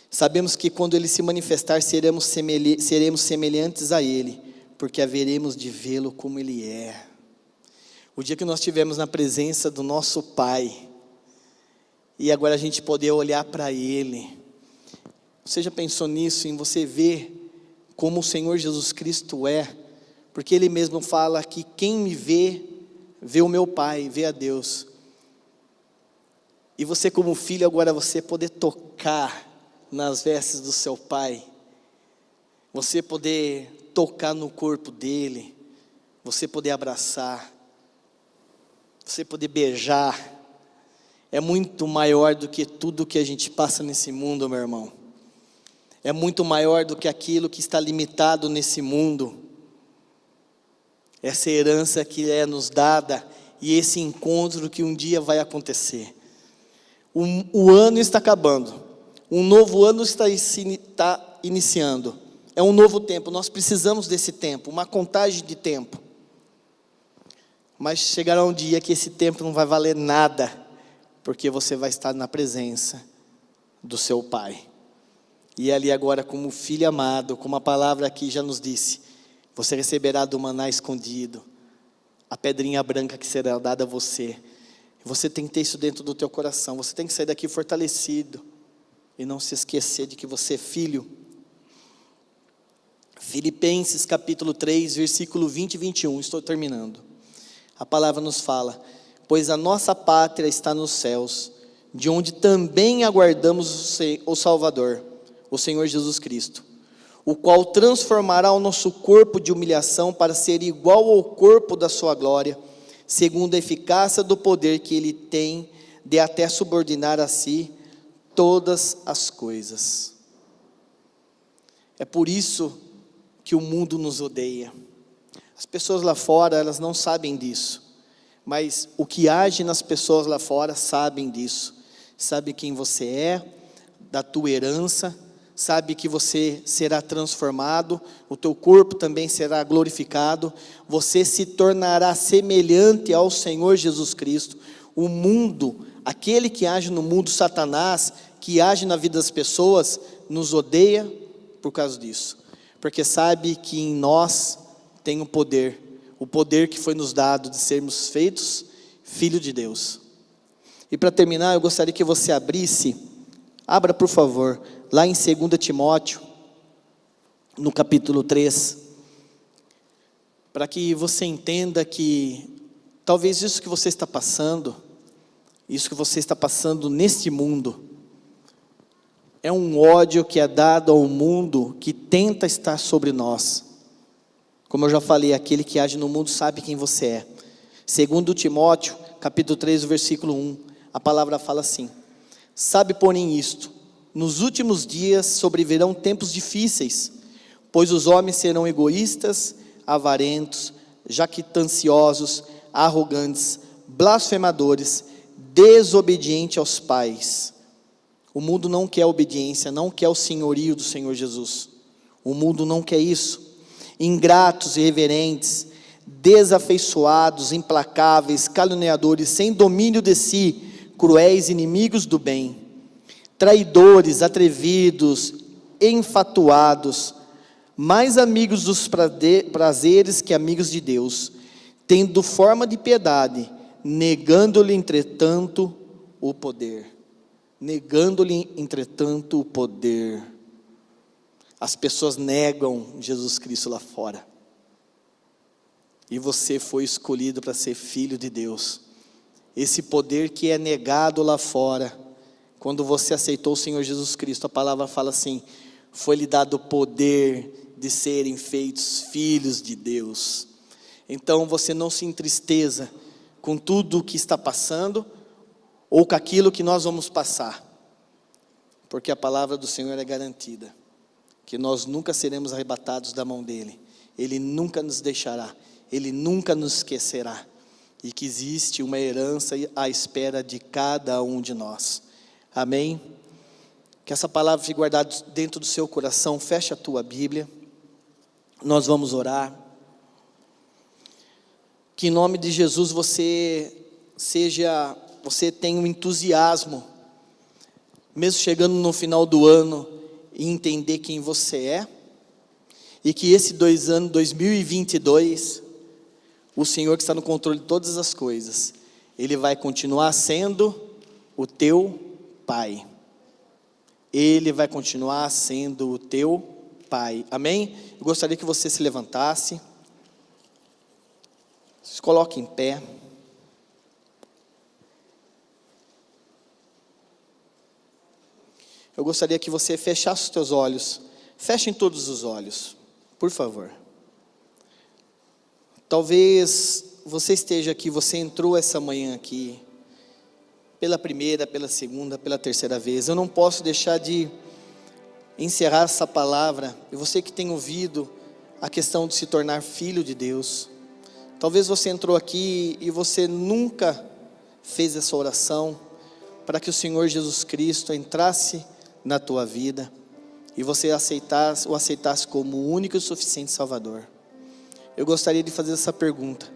Sabemos que quando Ele se manifestar, seremos semelhantes a Ele, porque haveremos de vê-lo como Ele é. O dia que nós estivermos na presença do nosso Pai, e agora a gente poder olhar para Ele. Você já pensou nisso, em você ver como o Senhor Jesus Cristo é? Porque Ele mesmo fala que quem me vê, vê o meu Pai, vê a Deus. E você como filho, agora você poder tocar nas vestes do seu Pai. você poder tocar no corpo dele, você poder abraçar, você poder beijar, é muito maior do que tudo que a gente passa nesse mundo, meu irmão. É muito maior do que aquilo que está limitado nesse mundo. Essa herança que é nos dada e esse encontro que um dia vai acontecer. O ano está acabando, um novo ano está iniciando, é um novo tempo, nós precisamos desse tempo, uma contagem de tempo. Mas chegará um dia que esse tempo não vai valer nada, porque você vai estar na presença do seu Pai. E ali agora, como filho amado, como a palavra aqui já nos disse, você receberá do maná escondido, a pedrinha branca que será dada a você. Você tem que ter isso dentro do teu coração, você tem que sair daqui fortalecido, e não se esquecer de que você é filho. Filipenses capítulo 3, versículo 20 e 21, estou terminando. A palavra nos fala: pois a nossa pátria está nos céus, de onde também aguardamos o Salvador, o Senhor Jesus Cristo, o qual transformará o nosso corpo de humilhação para ser igual ao corpo da sua glória, segundo a eficácia do poder que ele tem de até subordinar a si todas as coisas. É por isso que o mundo nos odeia. As pessoas lá fora, elas não sabem disso, mas o que age nas pessoas lá fora sabem disso. Sabe quem você é, da tua herança, sabe que você será transformado, o teu corpo também será glorificado, você se tornará semelhante ao Senhor Jesus Cristo. O mundo, aquele que age no mundo, Satanás, que age na vida das pessoas, nos odeia por causa disso, porque sabe que em nós tem o poder que foi nos dado de sermos feitos filho de Deus. E para terminar, eu gostaria que você abra por favor, lá em 2 Timóteo, no capítulo 3, para que você entenda que talvez isso que você está passando, isso que você está passando neste mundo, é um ódio que é dado ao mundo que tenta estar sobre nós. Como eu já falei, aquele que age no mundo sabe quem você é. 2 Timóteo, capítulo 3, versículo 1, a palavra fala assim: sabe, porém, isto, nos últimos dias sobrevirão tempos difíceis, pois os homens serão egoístas, avarentos, jactanciosos, arrogantes, blasfemadores, desobedientes aos pais. O mundo não quer obediência, não quer o senhorio do Senhor Jesus. O mundo não quer isso. Ingratos e irreverentes, desafeiçoados, implacáveis, caluniadores, sem domínio de si, cruéis, inimigos do bem, traidores, atrevidos, enfatuados, mais amigos dos prazeres que amigos de Deus, tendo forma de piedade, negando-lhe entretanto o poder. Negando-lhe entretanto o poder. As pessoas negam Jesus Cristo lá fora, e você foi escolhido para ser filho de Deus. Esse poder que é negado lá fora, quando você aceitou o Senhor Jesus Cristo, a palavra fala assim: foi-lhe dado o poder de serem feitos filhos de Deus. Então você não se entristeça com tudo o que está passando, ou com aquilo que nós vamos passar, porque a palavra do Senhor é garantida, que nós nunca seremos arrebatados da mão dEle, Ele nunca nos deixará, Ele nunca nos esquecerá, e que existe uma herança à espera de cada um de nós. Amém? Que essa palavra fique guardada dentro do seu coração. Feche a tua Bíblia, nós vamos orar. Que em nome de Jesus você tenha um entusiasmo, mesmo chegando no final do ano, e entender quem você é, e que esse 2022, o Senhor que está no controle de todas as coisas, Ele vai continuar sendo o teu Pai. Ele vai continuar sendo o teu Pai. Amém? Eu gostaria que você se levantasse, se coloque em pé. Eu gostaria que você fechasse os teus olhos, Fechem todos os olhos, por favor. Talvez você esteja aqui, você entrou essa manhã aqui, pela primeira, pela segunda, pela terceira vez. Eu não posso deixar de encerrar essa palavra, e você que tem ouvido a questão de se tornar filho de Deus. Talvez você entrou aqui e você nunca fez essa oração, para que o Senhor Jesus Cristo entrasse na tua vida, e você o aceitasse como o único e suficiente Salvador. Eu gostaria de fazer essa pergunta: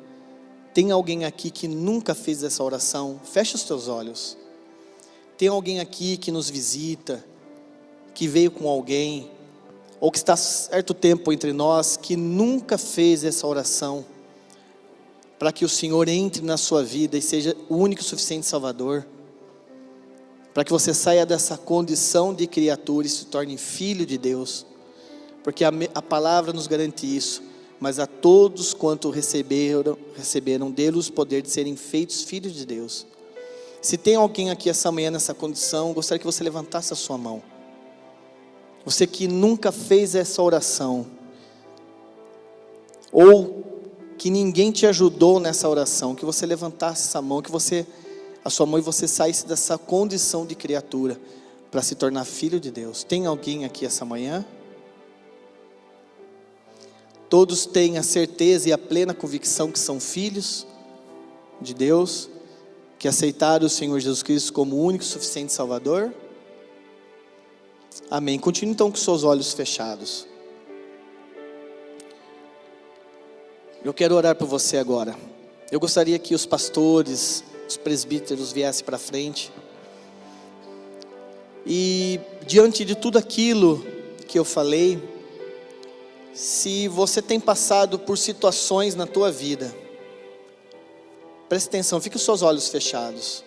tem alguém aqui que nunca fez essa oração? Feche os teus olhos. Tem alguém aqui que nos visita, que veio com alguém, ou que está certo tempo entre nós, que nunca fez essa oração, para que o Senhor entre na sua vida e seja o único e suficiente Salvador, para que você saia dessa condição de criatura e se torne filho de Deus, porque a palavra nos garante isso. Mas a todos quanto receberam dele o poder de serem feitos filhos de Deus. Se tem alguém aqui essa manhã nessa condição, gostaria que você levantasse a sua mão. Você que nunca fez essa oração, ou que ninguém te ajudou nessa oração, que você levantasse essa mão, a sua mão, e você saísse dessa condição de criatura, para se tornar filho de Deus. Tem alguém aqui essa manhã? Todos têm a certeza e a plena convicção que são filhos de Deus, que aceitaram o Senhor Jesus Cristo como o único e suficiente Salvador? Amém. Continue então com seus olhos fechados. Eu quero orar por você agora. Eu gostaria que os pastores, os presbíteros viessem para frente. E diante de tudo aquilo que eu falei, se você tem passado por situações na tua vida, preste atenção, fique com os seus olhos fechados.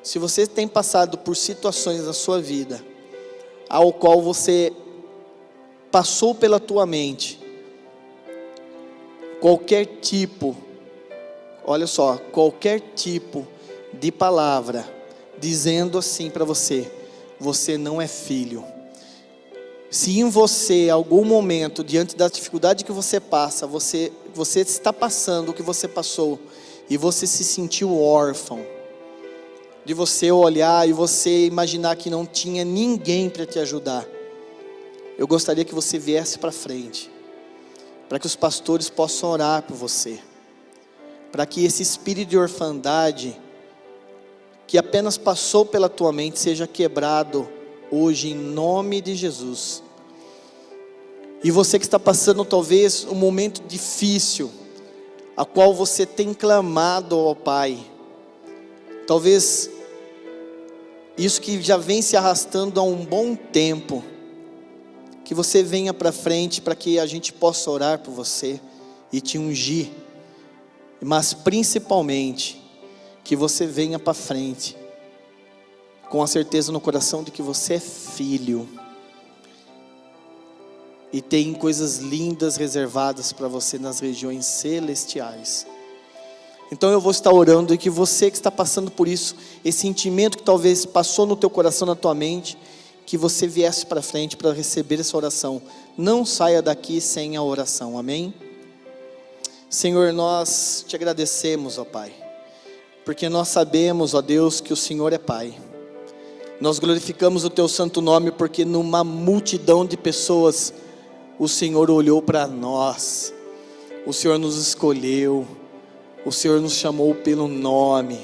Se você tem passado por situações na sua vida, ao qual você passou pela tua mente, qualquer tipo de palavra, dizendo assim para você: você não é filho. Se em você, algum momento, diante da dificuldade que você passa, você está passando o que você passou, e você se sentiu órfão, de você olhar e você imaginar que não tinha ninguém para te ajudar, eu gostaria que você viesse para frente, para que os pastores possam orar por você, para que esse espírito de orfandade, que apenas passou pela tua mente, seja quebrado hoje em nome de Jesus. E você que está passando talvez um momento difícil, a qual você tem clamado ao Pai, talvez isso que já vem se arrastando há um bom tempo, que você venha para frente para que a gente possa orar por você e te ungir, mas principalmente que você venha para frente com a certeza no coração de que você é filho e tem coisas lindas reservadas para você nas regiões celestiais. Então eu vou estar orando, e que você que está passando por isso, esse sentimento que talvez passou no teu coração, na tua mente, que você viesse para frente para receber essa oração. Não saia daqui sem a oração, amém? Senhor, nós te agradecemos, ó Pai, porque nós sabemos, ó Deus, que o Senhor é Pai. Nós glorificamos o teu santo nome, porque numa multidão de pessoas, o Senhor olhou para nós, o Senhor nos escolheu, o Senhor nos chamou pelo nome.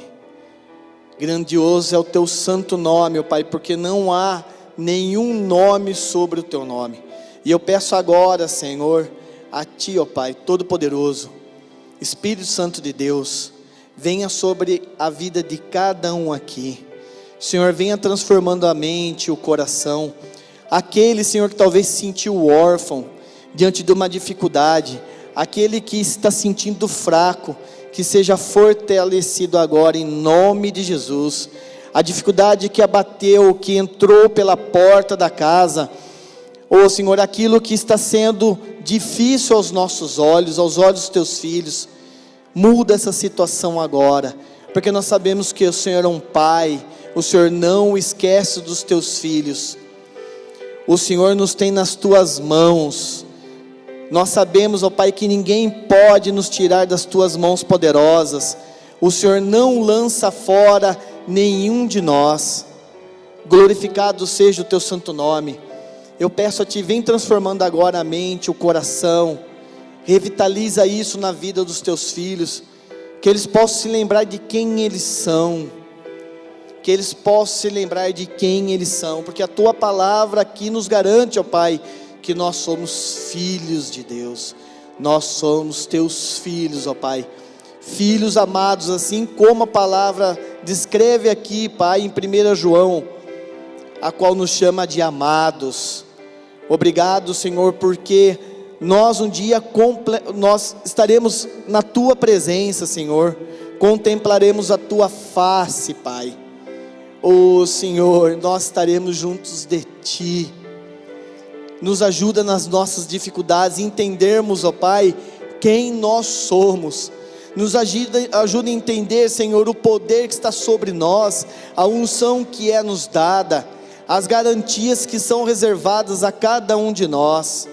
Grandioso é o teu santo nome, ó Pai, porque não há nenhum nome sobre o teu nome. E eu peço agora, Senhor, a Ti, ó Pai, Todo-Poderoso, Espírito Santo de Deus, venha sobre a vida de cada um aqui. Senhor, venha transformando a mente, o coração. Aquele, Senhor, que talvez se sentiu órfão diante de uma dificuldade, aquele que está sentindo fraco, que seja fortalecido agora em nome de Jesus. A dificuldade que abateu, que entrou pela porta da casa, ou Senhor, aquilo que está sendo difícil aos nossos olhos, aos olhos dos teus filhos, muda essa situação agora, porque nós sabemos que o Senhor é um Pai, o Senhor não esquece dos teus filhos. O Senhor nos tem nas tuas mãos. Nós sabemos, ó Pai, que ninguém pode nos tirar das tuas mãos poderosas. O Senhor não lança fora nenhum de nós. Glorificado seja o teu santo nome. Eu peço a Ti, vem transformando agora a mente, o coração. Revitaliza isso na vida dos teus filhos. Que eles possam se lembrar de quem eles são. Que eles possam se lembrar de quem eles são. Porque a Tua palavra aqui nos garante, ó Pai, que nós somos filhos de Deus. Nós somos Teus filhos, ó Pai. Filhos amados, assim como a palavra descreve aqui, Pai, em 1 João, a qual nos chama de amados. Obrigado, Senhor, porque nós um dia nós estaremos na Tua presença, Senhor. Contemplaremos a Tua face, Pai. Oh, Senhor, nós estaremos juntos de Ti. Nos ajuda nas nossas dificuldades, entendermos, ó Pai, quem nós somos. Nos ajuda a entender, Senhor, o poder que está sobre nós, a unção que é nos dada, as garantias que são reservadas a cada um de nós.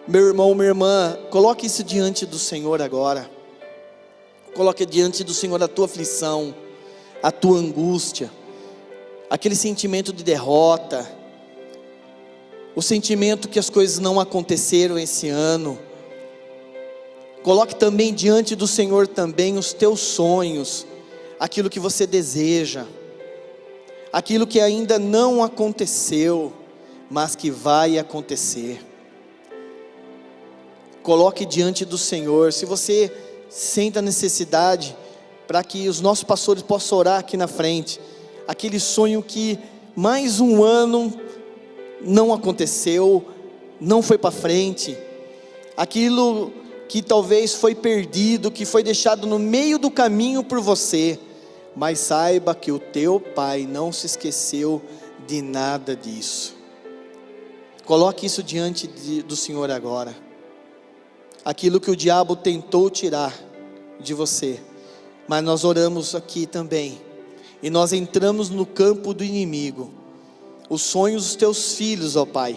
Meu irmão, minha irmã, coloque isso diante do Senhor agora. Coloque diante do Senhor a tua aflição, a tua angústia, aquele sentimento de derrota, o sentimento que as coisas não aconteceram esse ano. Coloque também diante do Senhor também os teus sonhos, aquilo que você deseja, aquilo que ainda não aconteceu, mas que vai acontecer. Coloque diante do Senhor. Se você sente a necessidade, para que os nossos pastores possam orar aqui na frente, aquele sonho que mais um ano não aconteceu, não foi para frente, aquilo que talvez foi perdido, que foi deixado no meio do caminho por você, mas saiba que o teu Pai não se esqueceu de nada disso. Coloque isso diante do Senhor agora. Aquilo que o diabo tentou tirar de você, mas nós oramos aqui também, e nós entramos no campo do inimigo. Os sonhos dos teus filhos, ó Pai,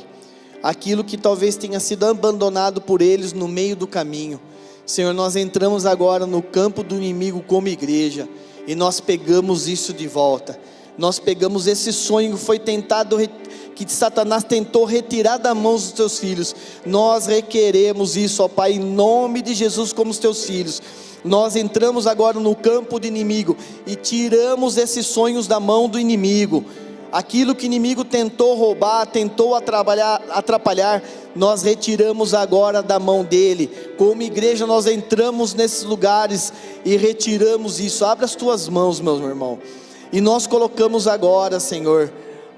aquilo que talvez tenha sido abandonado por eles no meio do caminho, Senhor, nós entramos agora no campo do inimigo como igreja, e nós pegamos isso de volta. Nós pegamos esse sonho que foi tentado, que Satanás tentou retirar da mão dos teus filhos. Nós requeremos isso, ó Pai, em nome de Jesus, como os teus filhos. Nós entramos agora no campo do inimigo e tiramos esses sonhos da mão do inimigo. Aquilo que o inimigo tentou roubar, tentou atrapalhar, nós retiramos agora da mão dele. Como igreja nós entramos nesses lugares e retiramos isso. Abre as tuas mãos, meu irmão, e nós colocamos agora, Senhor,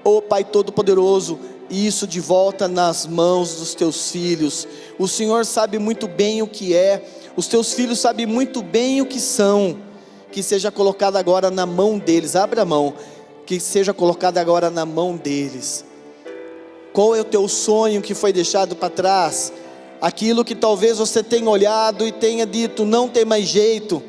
ó Pai Todo-Poderoso, isso de volta nas mãos dos teus filhos. O Senhor sabe muito bem o que é, os teus filhos sabem muito bem o que são. Que seja colocado agora na mão deles. Abre a mão, que seja colocado agora na mão deles. Qual é o teu sonho que foi deixado para trás? Aquilo que talvez você tenha olhado e tenha dito, não tem mais jeito.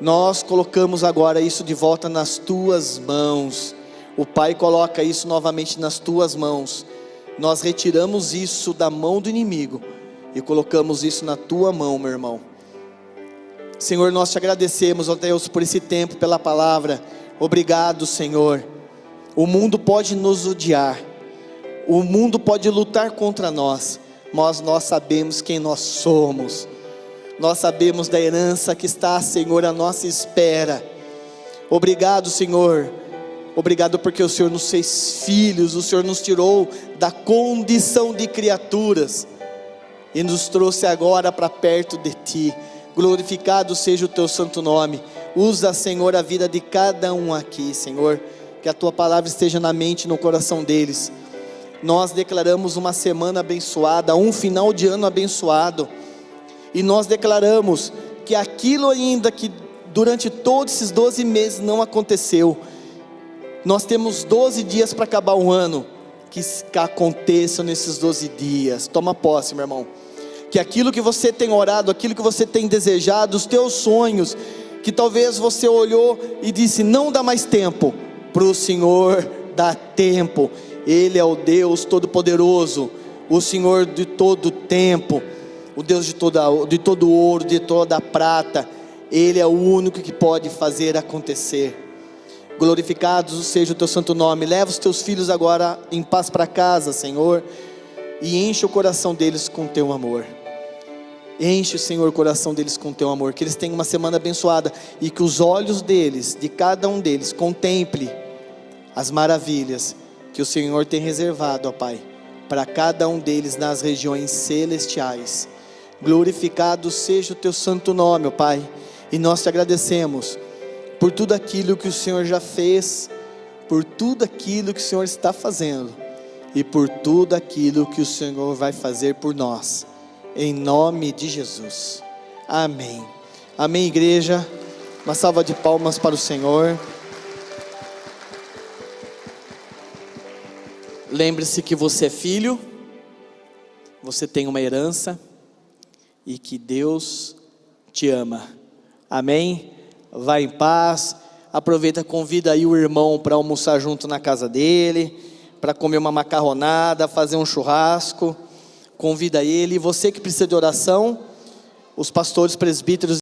Nós colocamos agora isso de volta nas tuas mãos. O Pai coloca isso novamente nas tuas mãos. Nós retiramos isso da mão do inimigo e colocamos isso na tua mão, meu irmão. Senhor, nós te agradecemos, ó Deus, por esse tempo, pela palavra. Obrigado, Senhor. O mundo pode nos odiar, o mundo pode lutar contra nós, mas nós sabemos quem nós somos. Nós sabemos da herança que está, Senhor, à nossa espera. Obrigado, Senhor. Obrigado porque o Senhor nos fez filhos, o Senhor nos tirou da condição de criaturas e nos trouxe agora para perto de Ti. Glorificado seja o Teu santo nome. Usa, Senhor, a vida de cada um aqui, Senhor, que a Tua palavra esteja na mente e no coração deles. Nós declaramos uma semana abençoada, um final de ano abençoado, e nós declaramos que aquilo ainda que durante todos esses 12 meses não aconteceu, nós temos 12 dias para acabar o ano, que aconteça nesses 12 dias. Toma posse, meu irmão, que aquilo que você tem orado, aquilo que você tem desejado, os teus sonhos, que talvez você olhou e disse, não dá mais tempo, para o Senhor dar tempo, Ele é o Deus Todo-Poderoso, o Senhor de todo o tempo, o Deus de todo ouro, de toda a prata. Ele é o único que pode fazer acontecer. Glorificado seja o teu santo nome. Leva os teus filhos agora em paz para casa, Senhor, e enche o coração deles com teu amor. Enche, Senhor, o coração deles com teu amor. Que eles tenham uma semana abençoada e que os olhos deles, de cada um deles, contemple as maravilhas que o Senhor tem reservado, ó Pai, para cada um deles nas regiões celestiais. Glorificado seja o teu santo nome, ó Pai, e nós te agradecemos por tudo aquilo que o Senhor já fez, por tudo aquilo que o Senhor está fazendo e por tudo aquilo que o Senhor vai fazer por nós, em nome de Jesus, amém. Amém, igreja. Uma salva de palmas para o Senhor. Lembre-se que você é filho, você tem uma herança e que Deus te ama, amém? Vai em paz, aproveita, convida aí o irmão para almoçar junto na casa dele, para comer uma macarronada, fazer um churrasco, convida ele. Você que precisa de oração, os pastores presbíteros